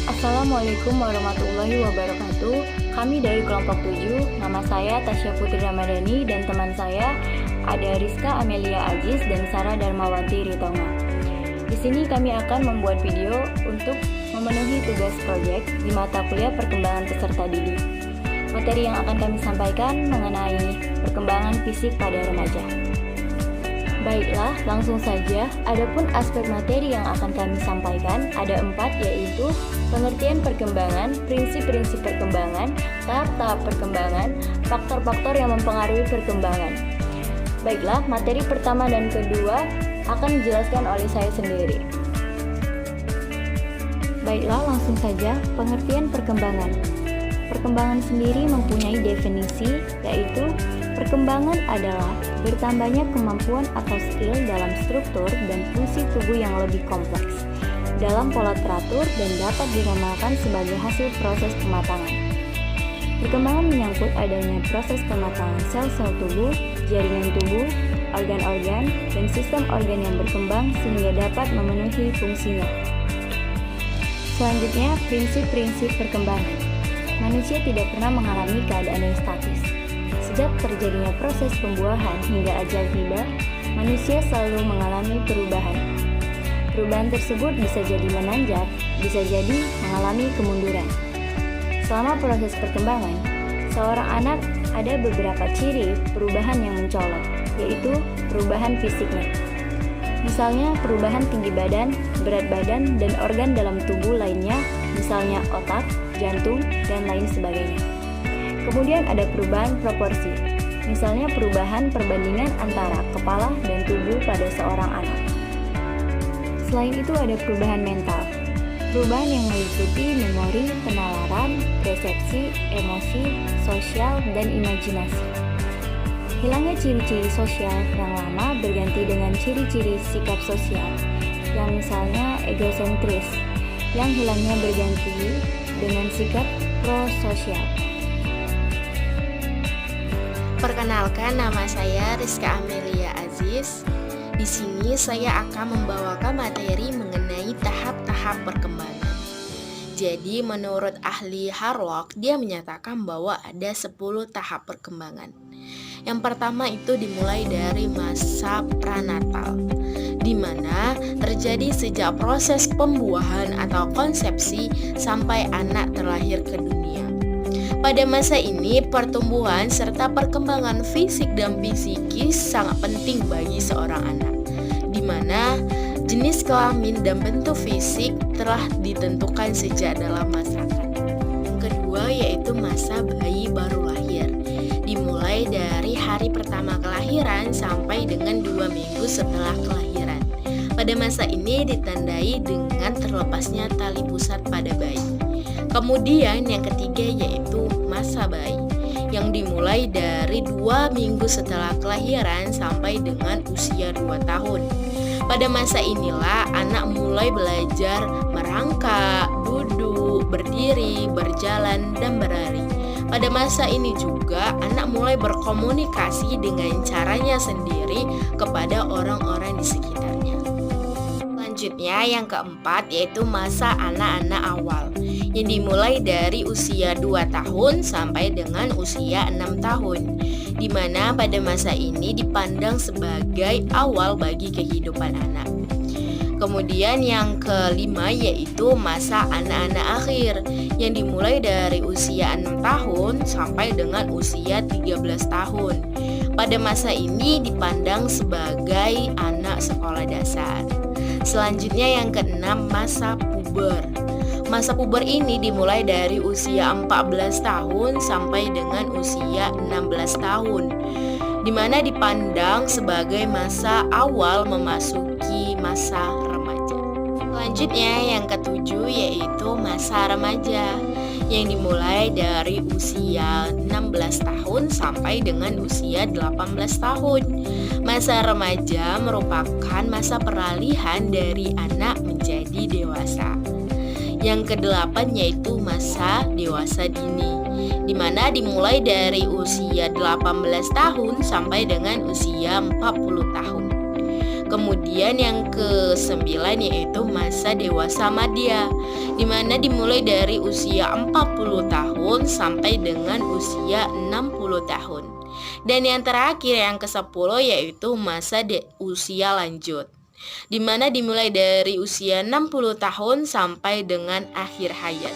Assalamualaikum warahmatullahi wabarakatuh. Kami dari kelompok 7, nama saya Tasya Putri Ramadhani dan teman saya ada Rizka Amelia Aziz dan Sarah Darmawanti Ritonga. Di sini kami akan membuat video untuk memenuhi tugas proyek di mata kuliah perkembangan peserta didik. Materi yang akan kami sampaikan mengenai perkembangan fisik pada remaja. Baiklah, langsung saja. Adapun aspek materi yang akan kami sampaikan ada 4, yaitu pengertian perkembangan, prinsip-prinsip perkembangan, tahap-tahap perkembangan, faktor-faktor yang mempengaruhi perkembangan. Baiklah, materi pertama dan kedua akan dijelaskan oleh saya sendiri. Baiklah, langsung saja. Pengertian perkembangan. Perkembangan sendiri mempunyai definisi, yaitu perkembangan adalah bertambahnya kemampuan atau skill dalam struktur dan fungsi tubuh yang lebih kompleks dalam pola teratur dan dapat diramalkan sebagai hasil proses pematangan. Perkembangan menyangkut adanya proses pematangan sel-sel tubuh, jaringan tubuh, organ-organ, dan sistem organ yang berkembang sehingga dapat memenuhi fungsinya. Selanjutnya, prinsip-prinsip perkembangan. Manusia tidak pernah mengalami keadaan yang statis. Sejak terjadinya proses pembuahan hingga ajal tiba, manusia selalu mengalami perubahan. Perubahan tersebut bisa jadi menanjak, bisa jadi mengalami kemunduran. Selama proses perkembangan, seorang anak ada beberapa ciri perubahan yang mencolok, yaitu perubahan fisiknya. Misalnya perubahan tinggi badan, berat badan, dan organ dalam tubuh lainnya, misalnya otak, jantung, dan lain sebagainya. Kemudian ada perubahan proporsi, misalnya perubahan perbandingan antara kepala dan tubuh pada seorang anak. Selain itu ada perubahan mental, perubahan yang meliputi memori, penalaran, persepsi, emosi, sosial, dan imajinasi. Hilangnya ciri-ciri sosial yang lama berganti dengan ciri-ciri sikap sosial, yang misalnya egosentris, yang hilangnya berganti dengan sikap prososial. Perkenalkan, nama saya Rizka Amelia Aziz. Di sini saya akan membawakan materi mengenai tahap-tahap perkembangan. Jadi menurut ahli Harlock, dia menyatakan bahwa ada 10 tahap perkembangan. Yang pertama itu dimulai dari masa pranatal, di mana terjadi sejak proses pembuahan atau konsepsi sampai anak terlahir ke dunia. Pada masa ini, pertumbuhan serta perkembangan fisik dan psikis sangat penting bagi seorang anak, di mana jenis kelamin dan bentuk fisik telah ditentukan sejak dalam masakan. Yang kedua yaitu masa bayi baru lahir, dimulai dari hari pertama kelahiran sampai dengan 2 minggu setelah kelahiran. Pada masa ini ditandai dengan terlepasnya tali pusat pada bayi. Kemudian yang ketiga yaitu masa bayi, yang dimulai dari 2 minggu setelah kelahiran sampai dengan usia 2 tahun. Pada masa inilah anak mulai belajar merangkak, duduk, berdiri, berjalan, dan berlari. Pada masa ini juga anak mulai berkomunikasi dengan caranya sendiri kepada orang-orang di sekitarnya. Selanjutnya yang keempat yaitu masa anak-anak awal, yang dimulai dari usia 2 tahun sampai dengan usia 6 tahun, di mana pada masa ini dipandang sebagai awal bagi kehidupan anak. Kemudian yang kelima yaitu masa anak-anak akhir, yang dimulai dari usia 6 tahun sampai dengan usia 13 tahun. Pada masa ini dipandang sebagai anak sekolah dasar. Selanjutnya yang keenam, masa puber. Masa puber ini dimulai dari usia 14 tahun sampai dengan usia 16 tahun, di mana dipandang sebagai masa awal memasuki masa remaja. Selanjutnya yang ketujuh yaitu masa remaja, yang dimulai dari usia 16 tahun sampai dengan usia 18 tahun. Masa remaja merupakan masa peralihan dari anak menjadi dewasa. Yang kedelapan yaitu masa dewasa dini, di mana dimulai dari usia 18 tahun sampai dengan usia 40 tahun. Kemudian yang ke-9 yaitu masa dewasa madya, di mana dimulai dari usia 40 tahun sampai dengan usia 60 tahun. Dan yang terakhir yang ke-10 yaitu masa usia lanjut, di mana dimulai dari usia 60 tahun sampai dengan akhir hayat.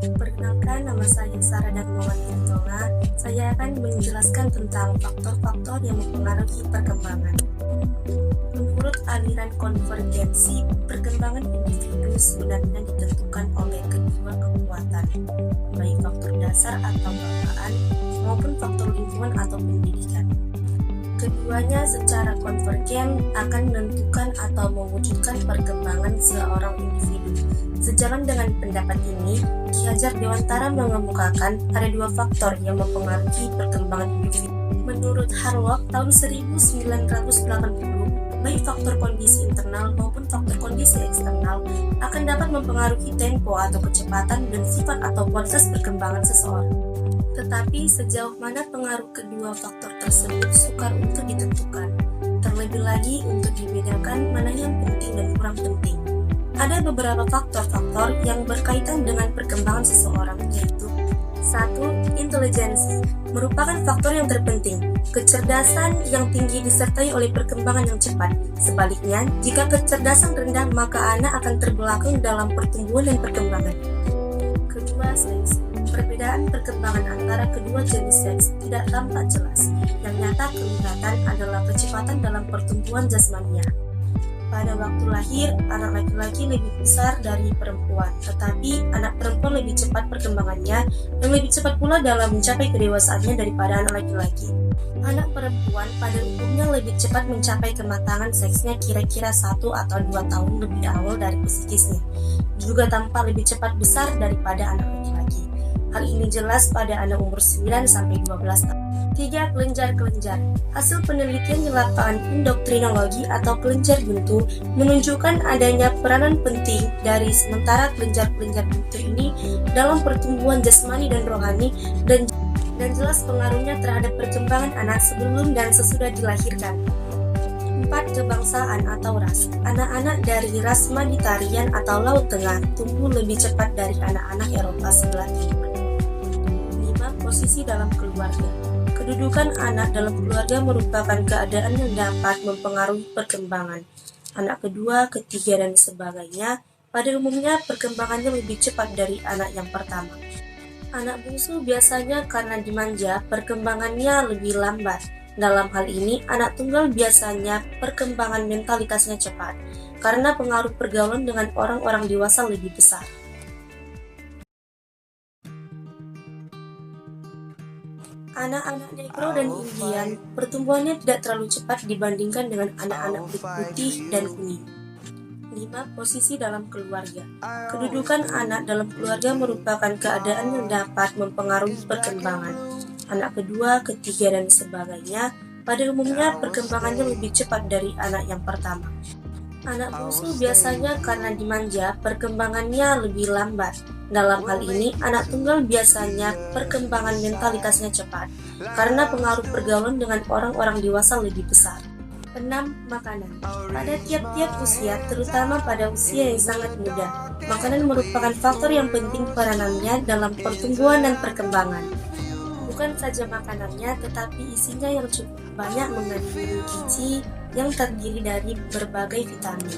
Perkenalkan, nama saya Sarah Darmawan Tirtonga. Saya akan menjelaskan tentang faktor-faktor yang mempengaruhi perkembangan. Menurut aliran konvergensi, perkembangan individu sebenarnya ditentukan oleh kedua kekuatan, baik faktor dasar atau bawaan maupun faktor lingkungan atau pendidikan. Keduanya secara konvergen akan menentukan atau mewujudkan perkembangan seorang individu. Sejalan dengan pendapat ini, Ki Hajar Dewantara mengemukakan ada dua faktor yang mempengaruhi perkembangan individu. Menurut Harlock tahun 1980, baik faktor kondisi internal maupun faktor kondisi eksternal akan dapat mempengaruhi tempo atau kecepatan dan sifat atau kualitas perkembangan seseorang. Tetapi sejauh mana pengaruh kedua faktor tersebut sukar untuk ditentukan. Terlebih lagi untuk dibedakan mana yang penting dan kurang penting. Ada beberapa faktor-faktor yang berkaitan dengan perkembangan seseorang, yaitu 1. Intelijensi merupakan faktor yang terpenting. Kecerdasan yang tinggi disertai oleh perkembangan yang cepat. Sebaliknya, jika kecerdasan rendah, maka anak akan terbelakang dalam pertumbuhan dan perkembangan. Kedua, seks. Perbedaan perkembangan antara kedua jenis seks tidak tampak jelas. Yang nyata kelihatan adalah kecepatan dalam pertumbuhan jasmaninya. Pada waktu lahir, anak laki-laki lebih besar dari perempuan, tetapi anak perempuan lebih cepat perkembangannya dan lebih cepat pula dalam mencapai kedewasaannya daripada anak laki-laki. Anak perempuan pada umumnya lebih cepat mencapai kematangan seksnya kira-kira 1 atau 2 tahun lebih awal dari psikisnya. Juga tampak lebih cepat besar daripada anak laki-laki. Hal ini jelas pada anak umur 9-12 tahun. 3. Kelenjar-kelenjar. Hasil penelitian di lapangan endokrinologi atau kelenjar buntu menunjukkan adanya peranan penting dari sementara kelenjar-kelenjar buntu ini dalam pertumbuhan jasmani dan rohani dan jelas pengaruhnya terhadap perkembangan anak sebelum dan sesudah dilahirkan. 4. Kebangsaan atau ras. Anak-anak dari ras Mediterranean atau Laut Tengah tumbuh lebih cepat dari anak-anak Eropa sebelah timur. 5. Posisi dalam keluarga. Kedudukan anak dalam keluarga merupakan keadaan yang dapat mempengaruhi perkembangan. Anak kedua, ketiga, dan sebagainya pada umumnya perkembangannya lebih cepat dari anak yang pertama. Anak bungsu biasanya karena dimanja, perkembangannya lebih lambat. Dalam hal ini, anak tunggal biasanya perkembangan mentalitasnya cepat, karena pengaruh pergaulan dengan orang-orang dewasa lebih besar. Anak-anak Negro dan Indian pertumbuhannya tidak terlalu cepat dibandingkan dengan anak-anak kulit putih dan kuning. 5. Posisi dalam keluarga. Kedudukan anak dalam keluarga merupakan keadaan yang dapat mempengaruhi perkembangan. Anak kedua, ketiga, dan sebagainya pada umumnya perkembangannya lebih cepat dari anak yang pertama. Anak bungsu biasanya karena dimanja, perkembangannya lebih lambat. Dalam hal ini, anak tunggal biasanya perkembangan mentalitasnya cepat, karena pengaruh pergaulan dengan orang-orang dewasa lebih besar. 6. Makanan. Pada tiap-tiap usia, terutama pada usia yang sangat muda, makanan merupakan faktor yang penting peranannya dalam pertumbuhan dan perkembangan. Bukan saja makanannya, tetapi isinya yang cukup banyak mengandung gizi yang terdiri dari berbagai vitamin.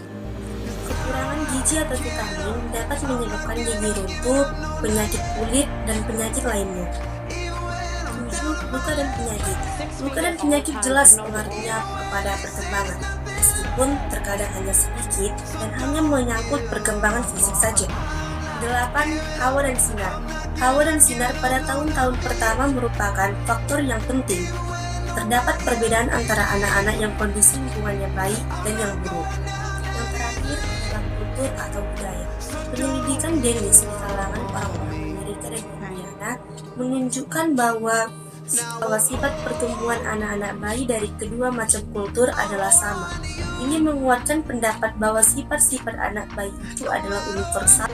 Kekurangan gizi atau vitamin dapat menyebabkan gigi runtuh, penyakit kulit, dan penyakit lainnya. 7. Luka dan penyakit. Luka dan penyakit jelas pengaruhnya kepada perkembangan, meskipun terkadang hanya sedikit dan hanya menyangkut perkembangan fisik saja. 8. Hawa dan sinar. Hawa dan sinar pada tahun-tahun pertama merupakan faktor yang penting. Terdapat perbedaan antara anak-anak yang kondisi lingkungannya baik dan yang buruk. Yang terakhir adalah kultur atau budaya. Penyelidikan Dennis di kalangan orang-orang Amerika dan Indiana menunjukkan bahwa bahwa sifat pertumbuhan anak-anak bayi dari kedua macam kultur adalah sama. Ini menguatkan pendapat bahwa sifat-sifat anak bayi itu adalah universal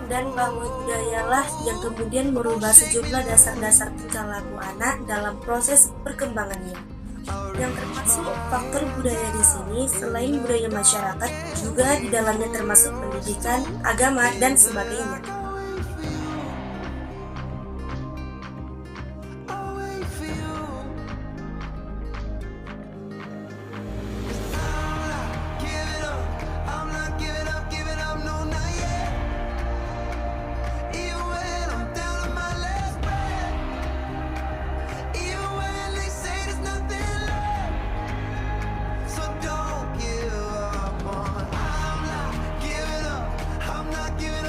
dan bahwa budayalah yang kemudian merubah sejumlah dasar-dasar tingkah laku anak dalam proses perkembangannya. Yang termasuk faktor budaya di sini selain budaya masyarakat juga di dalamnya termasuk pendidikan, agama, dan sebagainya.